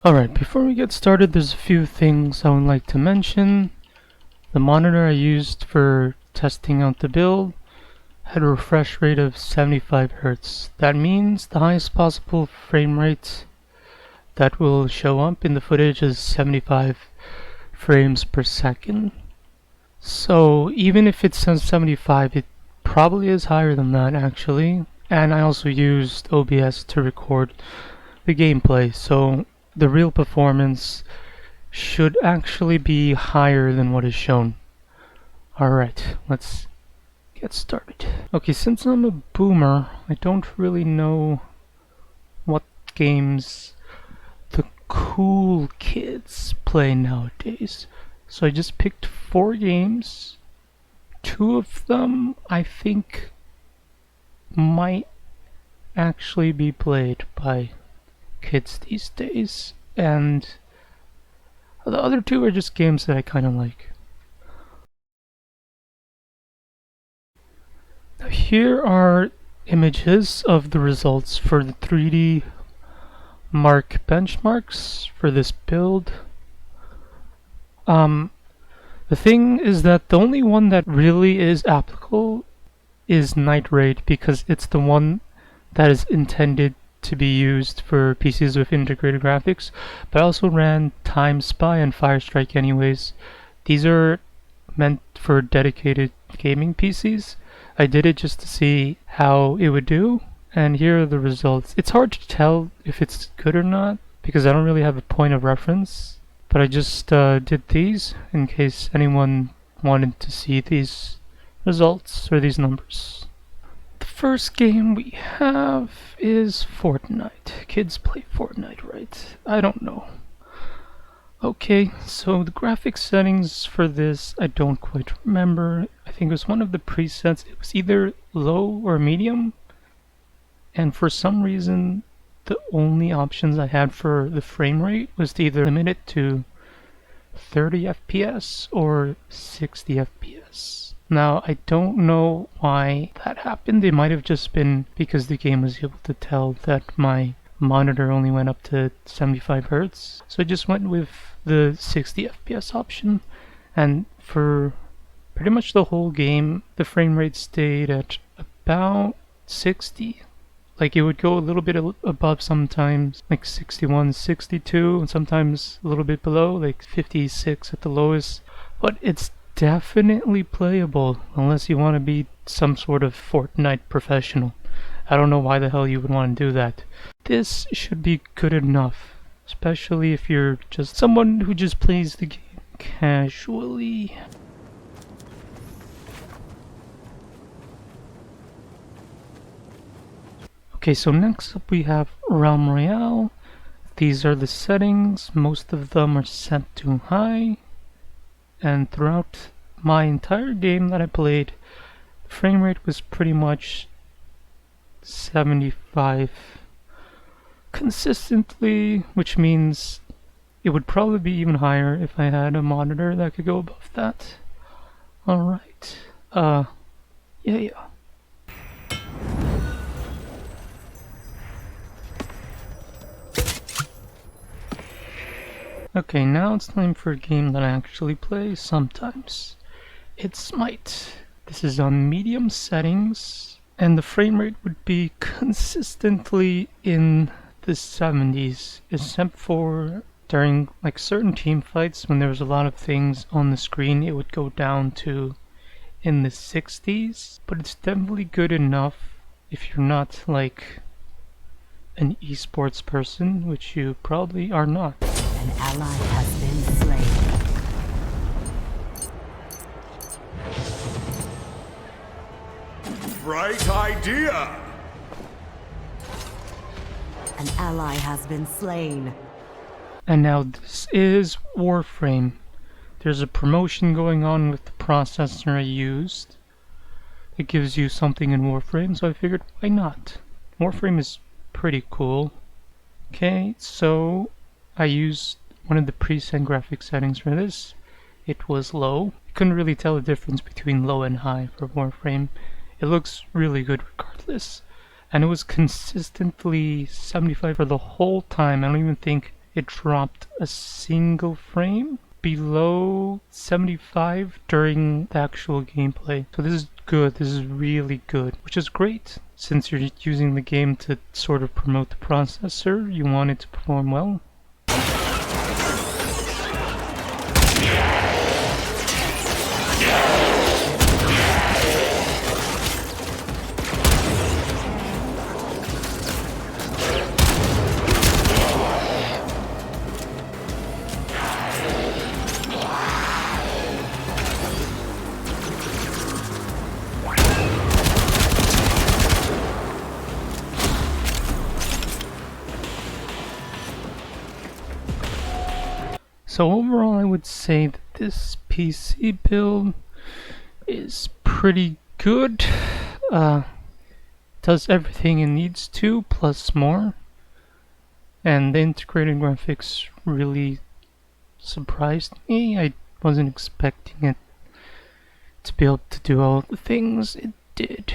Alright, before we get started, there's a few things I would like to mention. The monitor I used for testing out the build had a refresh rate of 75 Hz. That means the highest possible frame rate that will show up in the footage is 75 frames per second. So even if it says 75, it probably is higher than that actually. And I also used OBS to record the gameplay, so the real performance should actually be higher than what is shown. Alright, let's get started. Okay, since I'm a boomer, I don't really know what games the cool kids play nowadays. So I just picked 4 games. 2 of them I think might actually be played by kids these days, and the other 2 are just games that I kind of like. Now here are images of the results for the 3D Mark benchmarks for this build. The thing is that the only one that really is applicable is Night Raid, because it's the one that is intended to be used for PCs with integrated graphics, but I also ran Time Spy and Firestrike anyways. These are meant for dedicated gaming PCs. I did it just to see how it would do, and here are the results. It's hard to tell if it's good or not, because I don't really have a point of reference, but I just did these in case anyone wanted to see these results or these numbers. The first game we have is Fortnite. Kids play Fortnite, right? I don't know. Okay, so the graphics settings for this I don't quite remember. I think it was one of the presets. It was either low or medium, and for some reason the only options I had for the frame rate was to either limit it to 30 FPS or 60 FPS. Now, I don't know why that happened. It might have just been because the game was able to tell that my monitor only went up to 75 Hz. So I just went with the 60 FPS option, and for pretty much the whole game, the frame rate stayed at about 60. Like, it would go a little bit above sometimes, like 61, 62, and sometimes a little bit below, like 56 at the lowest. But it's definitely playable, unless you want to be some sort of Fortnite professional. I don't know why the hell you would want to do that. This should be good enough, especially if you're just someone who just plays the game casually. Okay, so next up we have Royale. These are the settings. Most of them are set to high, and throughout my entire game that I played, the frame rate was pretty much 75 consistently, which means it would probably be even higher if I had a monitor that could go above that. Alright, yeah. Okay, now it's time for a game that I actually play sometimes. It's Smite. This is on medium settings, and the frame rate would be consistently in the 70s, except for during like certain team fights when there was a lot of things on the screen, it would go down to in the 60s, but it's definitely good enough if you're not like an esports person, which you probably are not. An ally has been slain. Bright idea! An ally has been slain. And now this is Warframe. There's a promotion going on with the processor I used. It gives you something in Warframe, so I figured, why not? Warframe is pretty cool. Okay, so I used one of the preset graphic settings for this. It was low. I couldn't really tell the difference between low and high for Warframe. It looks really good regardless. And it was consistently 75 for the whole time. I don't even think it dropped a single frame below 75 during the actual gameplay. So this is good, this is really good, which is great. Since you're using the game to sort of promote the processor, you want it to perform well. So overall, I would say that this PC build is pretty good. Does everything it needs to, plus more. And the integrated graphics really surprised me. I wasn't expecting it to be able to do all the things it did.